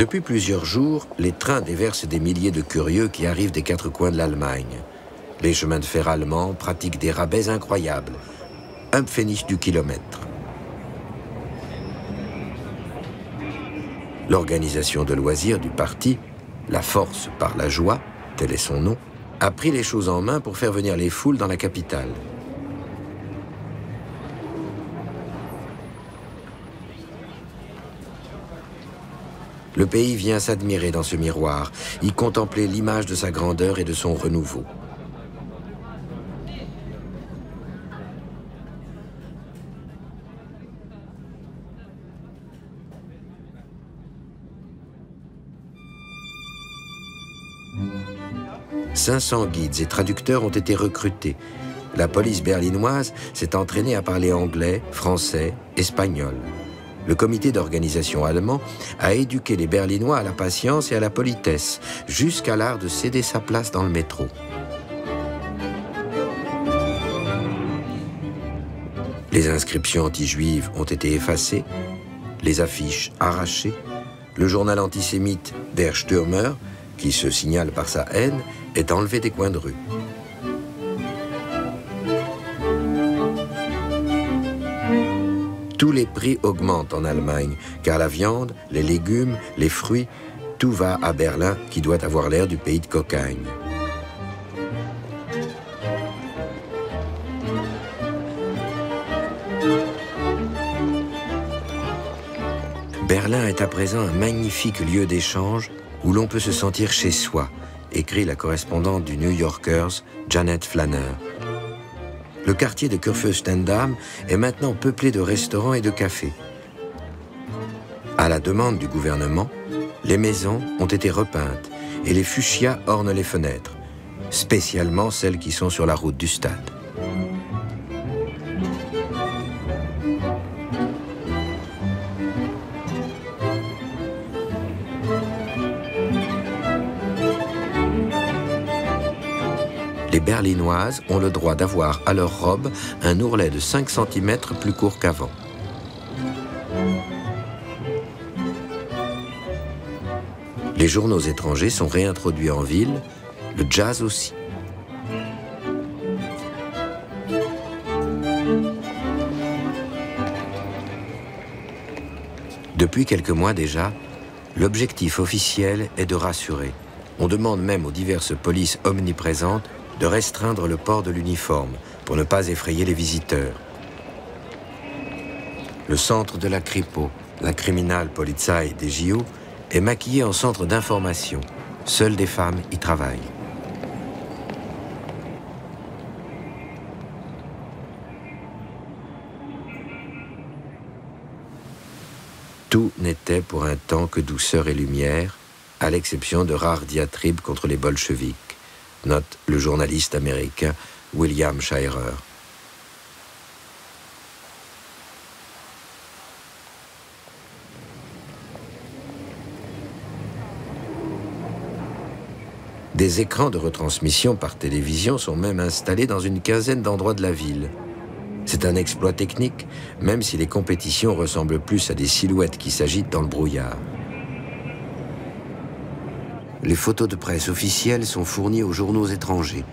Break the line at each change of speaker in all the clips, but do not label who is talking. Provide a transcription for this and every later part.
Depuis plusieurs jours, les trains déversent des milliers de curieux qui arrivent des quatre coins de l'Allemagne. Les chemins de fer allemands pratiquent des rabais incroyables. Un pfennig du kilomètre. L'organisation de loisirs du parti, la force par la joie, tel est son nom, a pris les choses en main pour faire venir les foules dans la capitale. Le pays vient s'admirer dans ce miroir, y contempler l'image de sa grandeur et de son renouveau. « 500 guides et traducteurs ont été recrutés. La police berlinoise s'est entraînée à parler anglais, français, espagnol. Le comité d'organisation allemand a éduqué les Berlinois à la patience et à la politesse, jusqu'à l'art de céder sa place dans le métro. Les inscriptions anti-juives ont été effacées, les affiches arrachées, le journal antisémite Der Stürmer, qui se signale par sa haine, est enlevé des coins de rue. Tous les prix augmentent en Allemagne, car la viande, les légumes, les fruits, tout va à Berlin qui doit avoir l'air du pays de cocagne. Berlin est à présent un magnifique lieu d'échange où l'on peut se sentir chez soi, écrit la correspondante du New Yorkers, Janet Flanner. Le quartier de Kurfürstendamm est maintenant peuplé de restaurants et de cafés. À la demande du gouvernement, les maisons ont été repeintes et les fuchsias ornent les fenêtres, spécialement celles qui sont sur la route du stade. Les Berlinoises ont le droit d'avoir à leur robe un ourlet de 5 cm plus court qu'avant. Les journaux étrangers sont réintroduits en ville, le jazz aussi. Depuis quelques mois déjà, l'objectif officiel est de rassurer. On demande même aux diverses polices omniprésentes de restreindre le port de l'uniforme pour ne pas effrayer les visiteurs. Le centre de la Kripo, la Kriminalpolizei des JO, est maquillé en centre d'information. Seules des femmes y travaillent. Tout n'était pour un temps que douceur et lumière, à l'exception de rares diatribes contre les bolcheviks, note le journaliste américain William Shirer. Des écrans de retransmission par télévision sont même installés dans une quinzaine d'endroits de la ville. C'est un exploit technique, même si les compétitions ressemblent plus à des silhouettes qui s'agitent dans le brouillard. Les photos de presse officielles sont fournies aux journaux étrangers.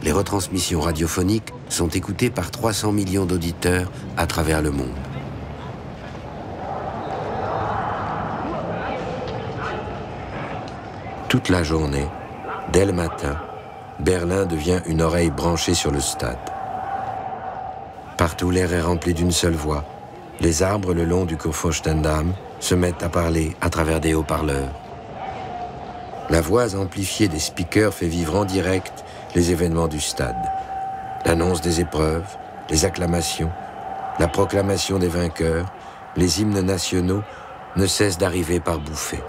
Les retransmissions radiophoniques sont écoutées par 300 millions d'auditeurs à travers le monde. Toute la journée, dès le matin, Berlin devient une oreille branchée sur le stade. Partout, l'air est rempli d'une seule voix. Les arbres le long du Kurfürstendamm se mettent à parler à travers des haut-parleurs. La voix amplifiée des speakers fait vivre en direct les événements du stade. L'annonce des épreuves, les acclamations, la proclamation des vainqueurs, les hymnes nationaux ne cessent d'arriver par bouffées.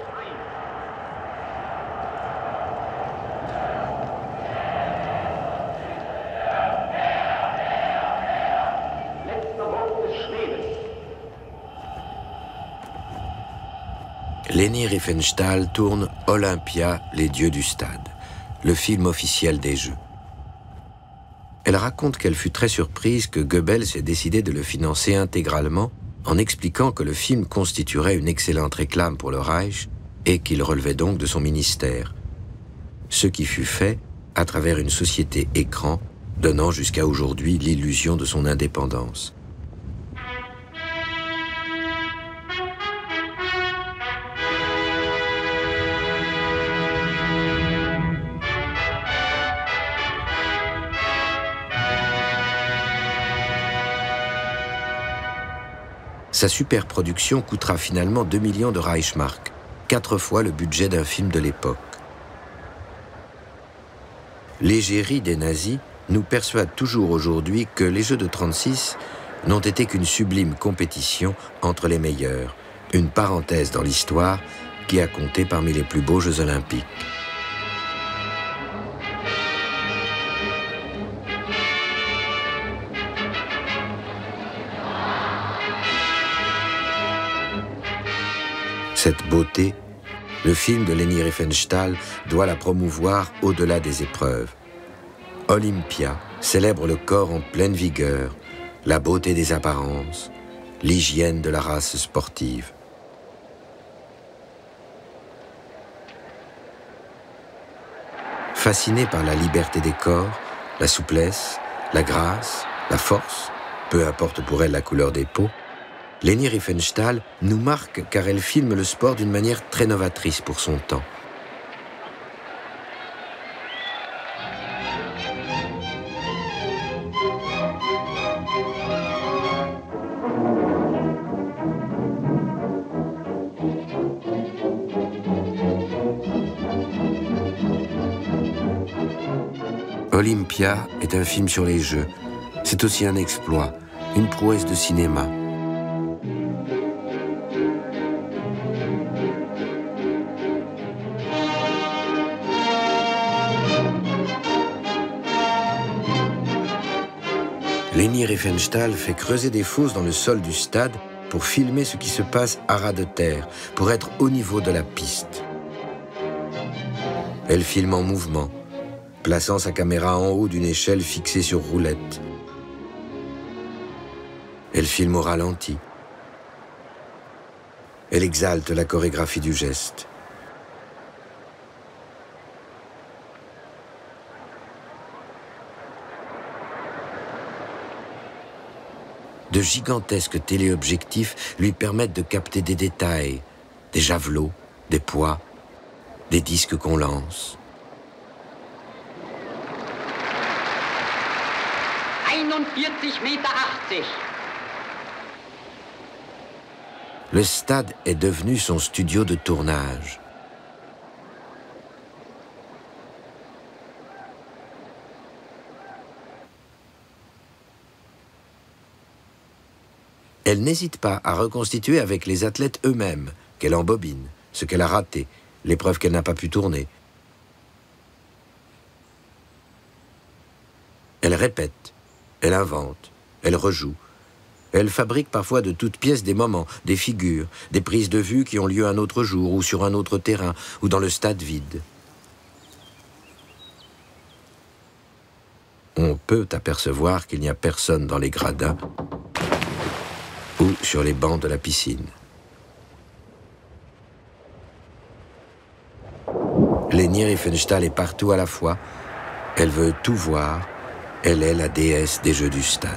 Leni Riefenstahl tourne Olympia, les dieux du stade, le film officiel des Jeux. Elle raconte qu'elle fut très surprise que Goebbels ait décidé de le financer intégralement en expliquant que le film constituerait une excellente réclame pour le Reich et qu'il relevait donc de son ministère. Ce qui fut fait à travers une société écran donnant jusqu'à aujourd'hui l'illusion de son indépendance. Sa superproduction coûtera finalement 2 millions de Reichsmark, 4 fois le budget d'un film de l'époque. L'égérie des nazis nous persuade toujours aujourd'hui que les Jeux de 36 n'ont été qu'une sublime compétition entre les meilleurs, une parenthèse dans l'histoire qui a compté parmi les plus beaux Jeux olympiques. Cette beauté, le film de Leni Riefenstahl doit la promouvoir au-delà des épreuves. Olympia célèbre le corps en pleine vigueur, la beauté des apparences, l'hygiène de la race sportive. Fascinée par la liberté des corps, la souplesse, la grâce, la force, peu importe pour elle la couleur des peaux, Leni Riefenstahl nous marque car elle filme le sport d'une manière très novatrice pour son temps. Olympia est un film sur les Jeux. C'est aussi un exploit, une prouesse de cinéma. Leni Riefenstahl fait creuser des fosses dans le sol du stade pour filmer ce qui se passe à ras de terre, pour être au niveau de la piste. Elle filme en mouvement, plaçant sa caméra en haut d'une échelle fixée sur roulette. Elle filme au ralenti. Elle exalte la chorégraphie du geste. De gigantesques téléobjectifs lui permettent de capter des détails, des javelots, des poids, des disques qu'on lance.
41,80 Meter.
Le stade est devenu son studio de tournage. Elle n'hésite pas à reconstituer avec les athlètes eux-mêmes, qu'elle embobine, ce qu'elle a raté, l'épreuve qu'elle n'a pas pu tourner. Elle répète, elle invente, elle rejoue. Elle fabrique parfois de toutes pièces des moments, des figures, des prises de vue qui ont lieu un autre jour ou sur un autre terrain ou dans le stade vide. On peut apercevoir qu'il n'y a personne dans les gradins ou sur les bancs de la piscine. Leni Riefenstahl est partout à la fois. Elle veut tout voir. Elle est la déesse des Jeux du stade.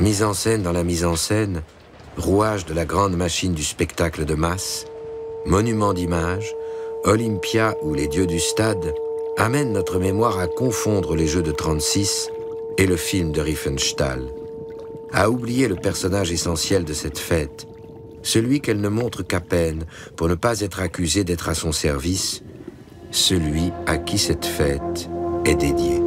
Mise en scène dans la mise en scène, rouage de la grande machine du spectacle de masse, monument d'images, Olympia ou les dieux du stade amènent notre mémoire à confondre les Jeux de 36 et le film de Riefenstahl, à oublier le personnage essentiel de cette fête, celui qu'elle ne montre qu'à peine pour ne pas être accusée d'être à son service, celui à qui cette fête est dédiée.